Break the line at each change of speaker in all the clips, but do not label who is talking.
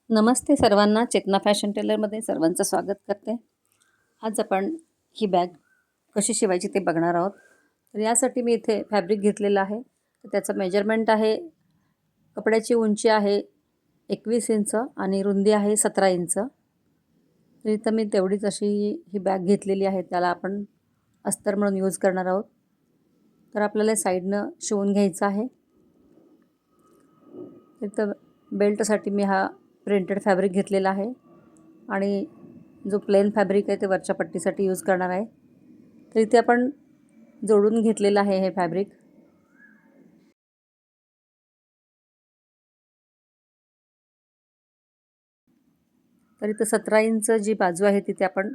नमस्ते सर्वांना. चेतना फॅशन टेलरमध्ये सर्वांचं स्वागत करते. आज आपण ही बॅग कशी शिवायची ते बघणार आहोत. तर यासाठी मी इथे फॅब्रिक घेतलेलं आहे. तर त्याचं मेजरमेंट आहे, कपड्याची उंची आहे 21 इंच आणि रुंदी आहे 17 इंच. तर इथं मी तेवढीच अशी ही बॅग घेतलेली आहे. त्याला आपण अस्तर म्हणून यूज करणार आहोत. तर आपल्याला साईडनं शिवून घ्यायचं आहे. इथं बेल्टसाठी मी हा प्रिंटेड फॅब्रिक घेतलेला आहे आणि जो प्लेन फॅब्रिक आहे ते वरच्या पट्टीसाठी यूज करणार आहे. तर इथे आपण जोडून घेतलेलं आहे हे फॅब्रिक. तर इथं 17 इंच जी बाजू आहे तिथे आपण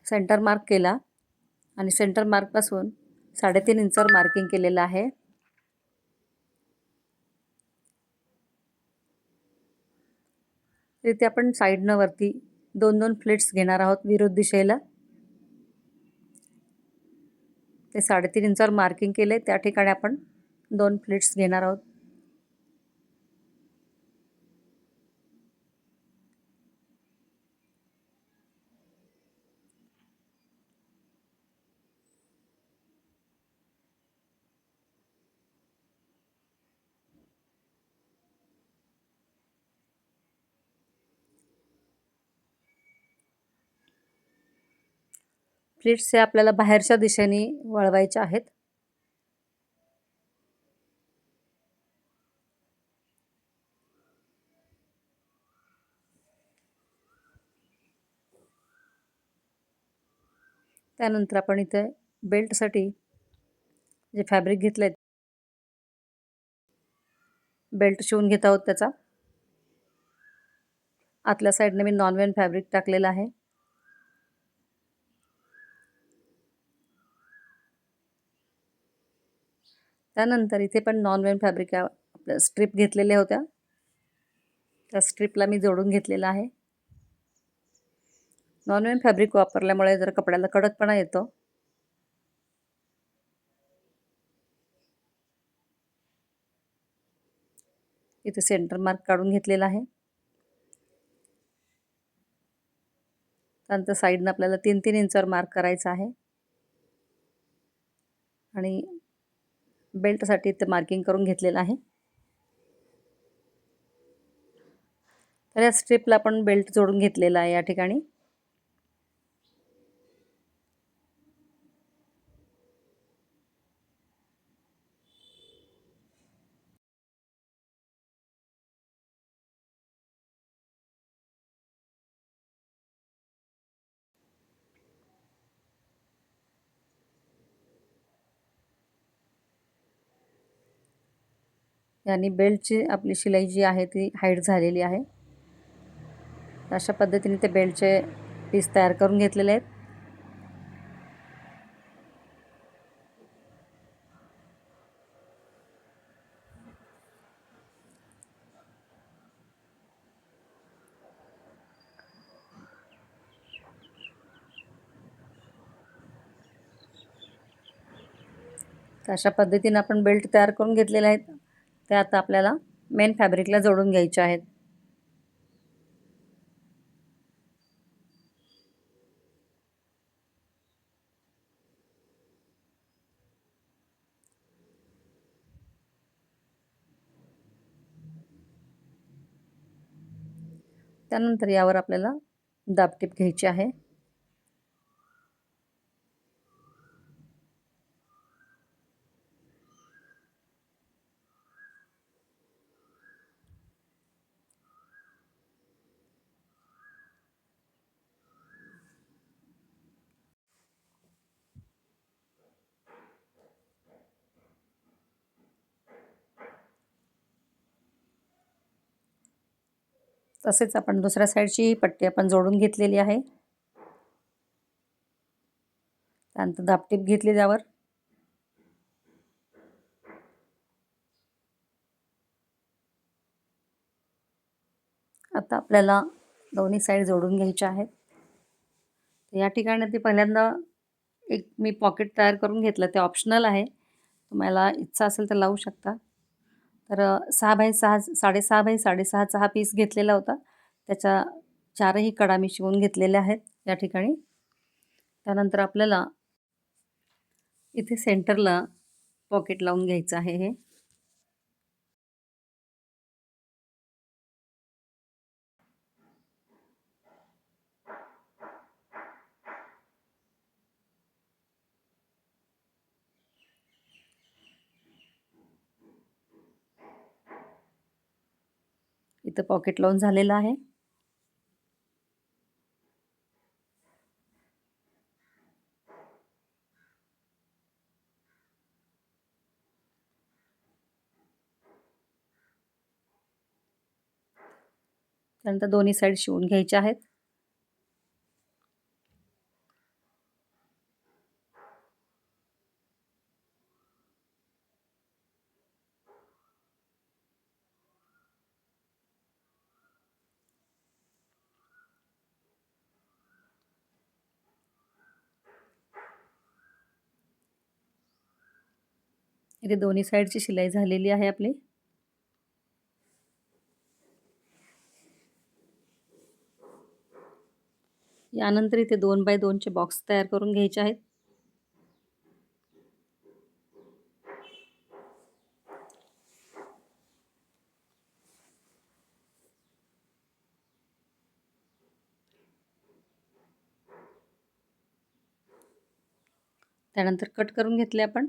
सेंटर मार्क केला आणि सेंटर मार्कपासून 3.5 इंचावर मार्किंग केलेलं आहे. इथे आपण साईडनं वरती 2-2 प्लेट्स घेणार आहोत विरुद्ध दिशेला. ते 3.5 इंचावर मार्किंग केले, त्या ठिकाणी आपण 2 प्लेट्स घेणार आहोत. प्लेट्स हे आपल्याला बाहेरच्या दिशेने वळवायचे आहेत. त्यानंतर आपण इथे बेल्टसाठी जे फॅब्रिक घेतलं आहे, बेल्ट शिवून घेत आहोत. त्याचा आतल्या साईडने मी नॉनवेन फॅब्रिक टाकलेलं आहे. त्यानंतर इथे पण नॉनवेन फॅब्रिक आपल्या स्ट्रिप घेतलेल्या होत्या, त्या स्ट्रिपला मी जोडून घेतलेला आहे. नॉनवेन फॅब्रिक वापरल्यामुळे जर कपड्याला कडकपणा येतो. इथे सेंटर मार्क काढून घेतलेला आहे. त्यानंतर साईडनं आपल्याला 3-3 इंचावर मार्क करायचा आहे आणि बेल्टसाठी इथे मार्किंग करून घेतलेलं आहे. तर या स्ट्रिपला आपण बेल्ट जोडून घेतलेला आहे या ठिकाणी. यानी बेल्टची आपली शिलाई जी आहे ती हाईट झालेली आहे. अशा पद्धतीने ते बेल्टचे पीस तयार करून घेतलेले आहेत. तर अशा पद्धतीने आपण बेल्ट तयार करून घेतलेले आहेत. ते आता आपल्याला मेन फॅब्रिकला जोडून घ्यायचे आहेत. त्यानंतर यावर आपल्याला दाबटीप घ्यायची आहे. तसेच आपण दुसऱ्या साईडची पट्टी आपण जोडून घेतलेली आहे. त्यानंतर दाबटीप घेतली त्यावर. आता आपल्याला दोन्ही साईड जोडून घ्यायच्या आहेत. या ठिकाणी ते पहिल्यांदा एक मी पॉकेट तयार करून घेतलं, ते ऑप्शनल आहे. तुम्हाला इच्छा असेल तर लावू शकता. तर 6x6 6.5x6.5चा हा पीस घेतलेला होता. त्याच्या 4ही कडा मी शिवून घेतलेल्या आहेत या ठिकाणी. त्यानंतर आपल्याला इथे सेंटरला पॉकेट लावून घ्यायचं आहे हे. इथं पॉकेट लावून झालेलं आहे. त्यानंतर दोन्ही साईड शिवून घ्यायच्या आहेत. इथे दोन्ही साईडची शिलाई झालेली आहे आपली. यानंतर इथे 2x2 चे बॉक्स तयार करून घ्यायचे आहेत. त्यानंतर कट करून घेतले आपण.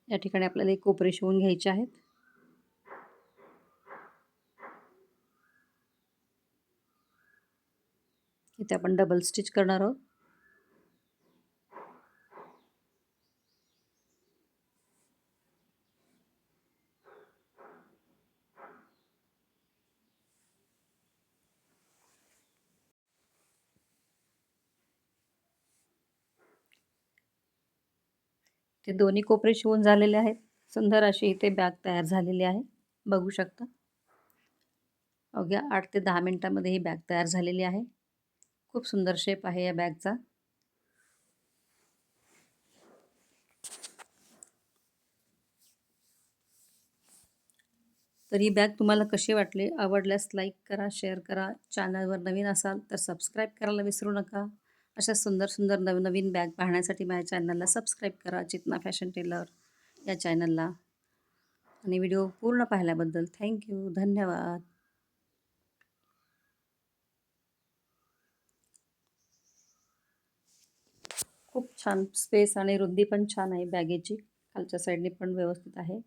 या ठिकाणी आपल्याला एक कोपरे शिवून घ्यायचे आहेत. इथे आपण डबल स्टिच करणार आहोत. ते दोन्ही कोपरे शिवून झालेले आहेत. सुंदर अशी इथे बॅग तयार झालेली आहे. बघू शकता. अवघ्या 8 ते 10 मिनिटांमध्ये ही बॅग तयार झालेली आहे. खूप सुंदर शेप आहे या बॅगचा. तर ही बॅग तुम्हाला कशी वाटली? आवडल्यास लाईक करा, शेअर करा. चॅनलवर नवीन असाल तर सबस्क्राईब करायला विसरू नका. अशा सुंदर सुंदर नवनवीन बॅग पाहण्यासाठी माझ्या चॅनलला सबस्क्राईब करा, चेतना फॅशन टेलर या चॅनलला. आणि व्हिडिओ पूर्ण पाहिल्याबद्दल थँक्यू. धन्यवाद. खूप छान स्पेस आणि रुंदी पण छान आहे बॅगेची. खालच्या साईडने पण व्यवस्थित आहे.